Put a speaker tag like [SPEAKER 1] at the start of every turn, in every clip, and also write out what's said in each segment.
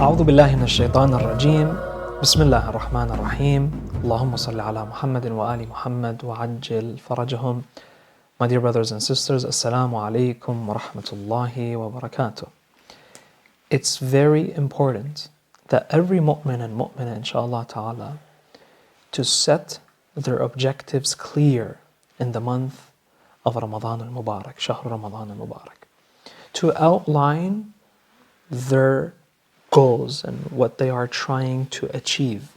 [SPEAKER 1] أعوذ بالله من الشيطان الرجيم بسم الله الرحمن الرحيم اللهم صل على محمد وآل محمد وعجل فرجهم. My dear brothers and sisters, Assalamu alaikum wa rahmatullahi wa barakatuh. It's very important that every mu'min and mu'mina, inshaAllah ta'ala, to set their objectives clear in the month of Ramadan al-Mubarak, Shahr Ramadan al-Mubarak, to outline their goals and what they are trying to achieve.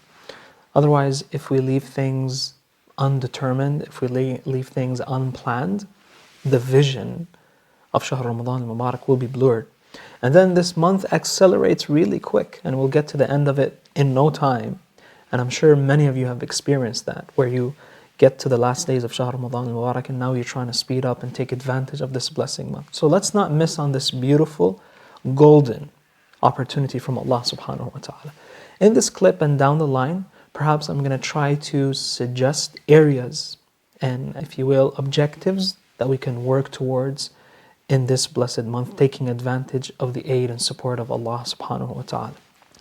[SPEAKER 1] Otherwise, if we leave things undetermined, if we leave things unplanned, the vision of Shahr Ramadan al-Mubarak will be blurred. And then this month accelerates really quick and we'll get to the end of it in no time. And I'm sure many of you have experienced that, where you get to the last days of Shahr Ramadan al-Mubarak and now you're trying to speed up and take advantage of this blessing month. So let's not miss on this beautiful, golden opportunity from Allah subhanahu wa ta'ala. In this clip and down the line, perhaps I'm going to try to suggest areas and, if you will, objectives that we can work towards in this blessed month, taking advantage of the aid and support of Allah subhanahu wa ta'ala.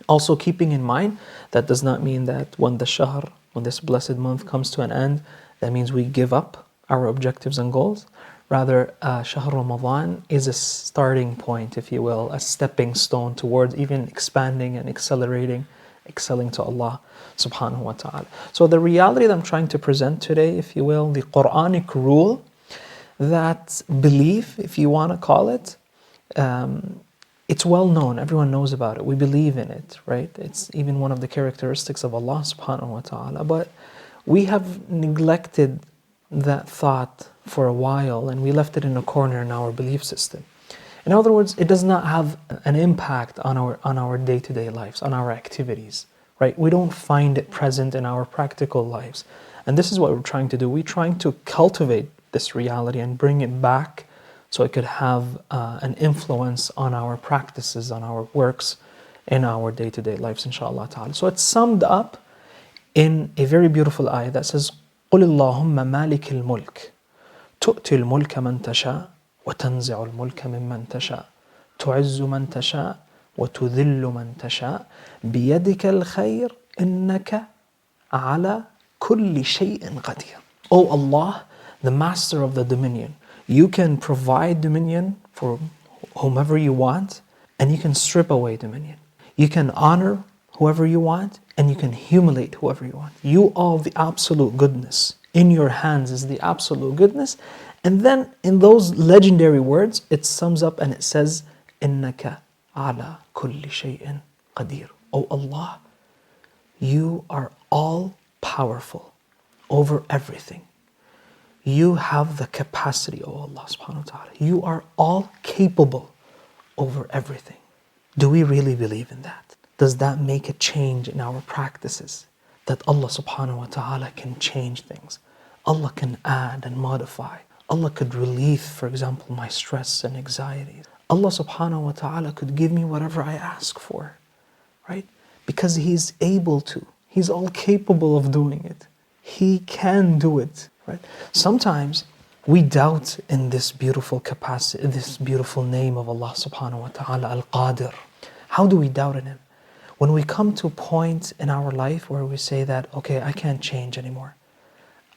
[SPEAKER 1] Also keeping in mind, that does not mean that when this blessed month comes to an end, that means we give up our objectives and goals. Rather, Shahr Ramadan is a starting point, if you will, a stepping stone towards even expanding and excelling to Allah subhanahu wa ta'ala. So the reality that I'm trying to present today, if you will, the Quranic rule, that belief, if you want to call it, it's well known, everyone knows about it, we believe in it, right? It's even one of the characteristics of Allah subhanahu wa ta'ala, but we have neglected that thought for a while and we left it in a corner in our belief system. In other words, it does not have an impact on our day-to-day lives, on our activities, right? We don't find it present in our practical lives. And this is what we're trying to do. We're trying to cultivate this reality and bring it back so it could have an influence on our practices, on our works, in our day-to-day lives, inshaAllah ta'ala. So it's summed up in a very beautiful ayah that says, قُلِ اللَّهُمَّ مَالِكِ الْمُلْكِ تُؤْتِي الْمُلْكَ مَنْ تَشَاءُ وَتَنْزِعُ الْمُلْكَ مِمَّنْ تَشَاءُ تُعِزُّ مَنْ تَشَاءُ وَتُذِلُّ مَنْ تَشَاءُ بِيَدِكَ الْخَيْرُ إِنَّكَ عَلَى كُلِّ شَيْءٍ قَدِيرٌ. O Allah, the Master of the Dominion, you can provide dominion for whomever you want, and you can strip away dominion. You can honor whoever you want, and you can humiliate whoever you want. You are the absolute goodness. In your hands is the absolute goodness. And then in those legendary words, it sums up and it says, إِنَّكَ عَلَى كُلِّ شَيْءٍ قَدِيرٌ. O Allah, you are all powerful over everything. You have the capacity, O Allah subhanahu wa ta'ala. You are all capable over everything. Do we really believe in that? Does that make a change in our practices? That Allah subhanahu wa ta'ala can change things. Allah can add and modify. Allah could relieve, for example, my stress and anxieties. Allah subhanahu wa ta'ala could give me whatever I ask for, right? Because He's able to. He's all capable of doing it. He can do it, right? Sometimes we doubt in this beautiful capacity, this beautiful name of Allah subhanahu wa ta'ala, Al-Qadir. How do we doubt in Him? When we come to a point in our life where we say that, okay, I can't change anymore.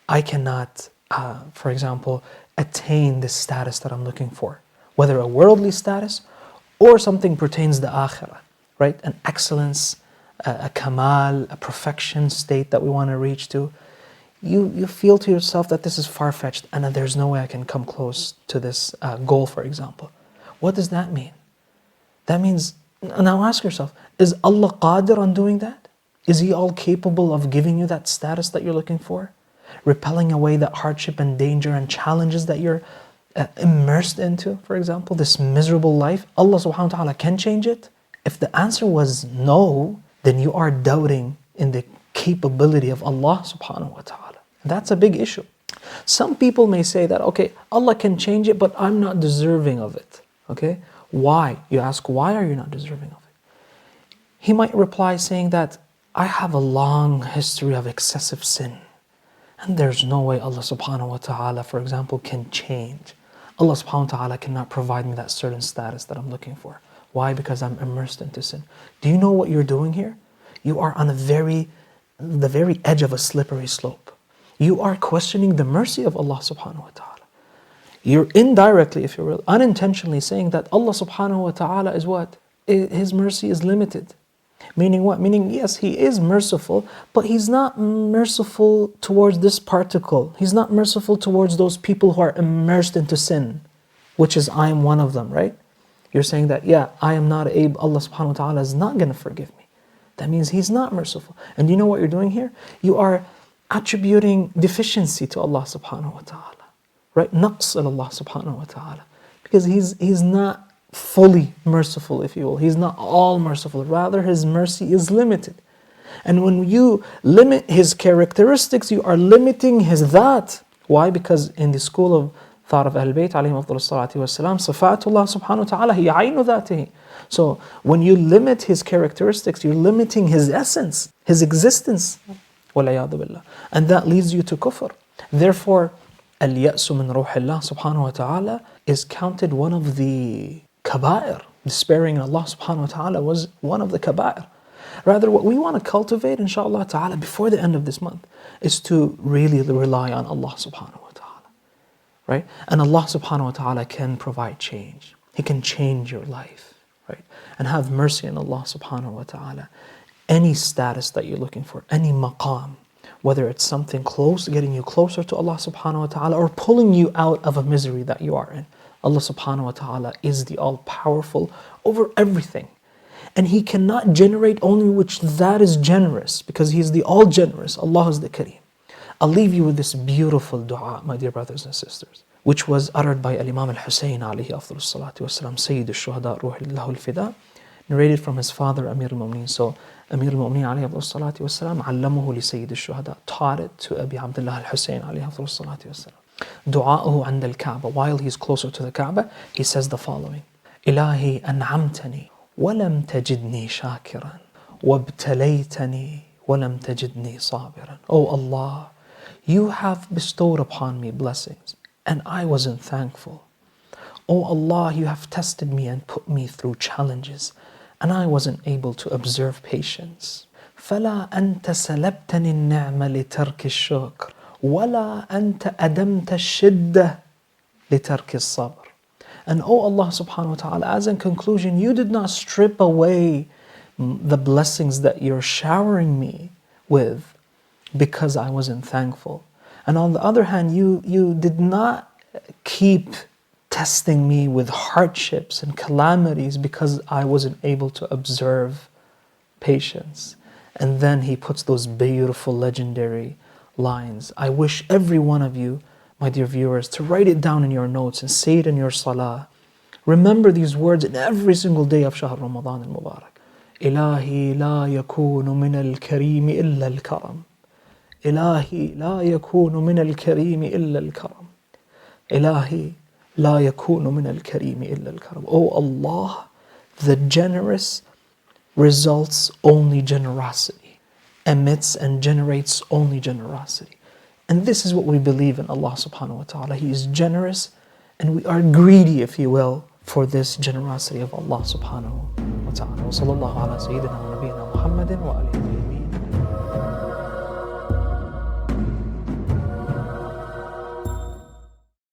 [SPEAKER 1] I cannot, for example, attain this status that I'm looking for. Whether a worldly status or something pertains to akhirah, right? An excellence, a kamal, a perfection state that we want to reach to. You feel to yourself that this is far-fetched and that there's no way I can come close to this goal, for example. What does that mean? That means, now ask yourself, is Allah qadir on doing that? Is He all capable of giving you that status that you're looking for? Repelling away that hardship and danger and challenges that you're immersed into, for example, this miserable life? Allah subhanahu wa ta'ala can change it? If the answer was no, then you are doubting in the capability of Allah subhanahu wa ta'ala. That's a big issue. Some people may say that, okay, Allah can change it, but I'm not deserving of it. Okay? Why? You ask, why are you not deserving of it? He might reply saying that, I have a long history of excessive sin. And there's no way Allah subhanahu wa ta'ala, for example, can change. Allah subhanahu wa ta'ala cannot provide me that certain status that I'm looking for. Why? Because I'm immersed into sin. Do you know what you're doing here? You are on the very edge of a slippery slope. You are questioning the mercy of Allah subhanahu wa ta'ala. You're indirectly, if you will, unintentionally saying that Allah subhanahu wa ta'ala is what? His mercy is limited. Meaning what? Meaning, yes, He is merciful, but He's not merciful towards this particle. He's not merciful towards those people who are immersed into sin, which is I am one of them, right? You're saying that, yeah, I am not able, Allah subhanahu wa ta'ala is not going to forgive me. That means He's not merciful. And you know what you're doing here? You are attributing deficiency to Allah subhanahu wa ta'ala, right? Naqs in Allah subhanahu wa ta'ala. Because He's not fully merciful, if you will. He's not all merciful. Rather, His mercy is limited. And when you limit His characteristics, you are limiting His dhat. Why? Because in the school of thought of Ahlul Bayt alayhim afdalus salatu wassalam, sifatullah subhanahu wa ta'ala, hiya aynu dhatihi. So when you limit His characteristics, you're limiting His essence, His existence. وَالْعِيَاذُ بِاللَّهِ. And that leads you to kufr. Therefore, al-ya'su min ruhillah subhanahu wa ta'ala is counted one of the kaba'ir. Despairing in Allah subhanahu wa ta'ala was one of the kaba'ir. Rather, what we want to cultivate, inshallah ta'ala, before the end of this month, is to really rely on Allah subhanahu wa ta'ala. Right? And Allah subhanahu wa ta'ala can provide change. He can change your life. Right? And have mercy on Allah subhanahu wa ta'ala. Any status that you're looking for, any maqam, whether it's something close, getting you closer to Allah subhanahu wa ta'ala, or pulling you out of a misery that you are in. Allah subhanahu wa ta'ala is the all-powerful over everything. And He cannot generate only which that is generous, because He is the all-generous. Allah is the Kareem. I'll leave you with this beautiful dua, my dear brothers and sisters, which was uttered by Al-Imam Al-Husayn alayhi afdalus salatu wassalam, Sayyid al-Shuhada ruhillahu al-Fida, narrated from his father Amir al-Mu'mineen. So Amir al-Mu'mineen alayhi afdalus salatu wassalam, allamahu li Sayyid al-Shuhada, taught it to Abi Abdullah al-Husayn alayhi afdalus salatu wassalam. Du'a'uhu 'inda al-Kaaba, while he's closer to the Kaaba, he says the following: Ilahi an'amtani wa lam tajidni shakiran wabtalaytani wa lam tajidni sabiran. Oh Allah, You have bestowed upon me blessings and I wasn't thankful. Oh Allah, You have tested me and put me through challenges and I wasn't able to observe patience. فَلَا أَنْتَ سَلَبْتَنِ النِّعْمَ لِتَرْكِ الشُّكْرِ وَلَا أَنْتَ أَدَمْتَ الشِّدَّةِ لِتَرْكِ الصَّبْرِ. And oh Allah subhanahu wa ta'ala, as in conclusion, You did not strip away the blessings that You're showering me with because I wasn't thankful. And on the other hand, you did not keep testing me with hardships and calamities because I wasn't able to observe patience. And then he puts those beautiful legendary lines. I wish every one of you, my dear viewers, to write it down in your notes and say it in your salah. Remember these words in every single day of Shahr Ramadan al-Mubarak. Ilahi la yakunu min al-kareem illa al-karam. Ilahi la yakunu min al-kareem illa al-karam. Ilahi la yakunu min al-kareem illa al-karam. Oh Allah, the generous results only generosity, emits and generates only generosity. And this is what we believe in Allah subhanahu wa ta'ala. He is generous and we are greedy, if you will, for this generosity of Allah subhanahu wa ta'ala. Wa sallallahu ala sayyidina wa nabiyyina Muhammadin wa alihi.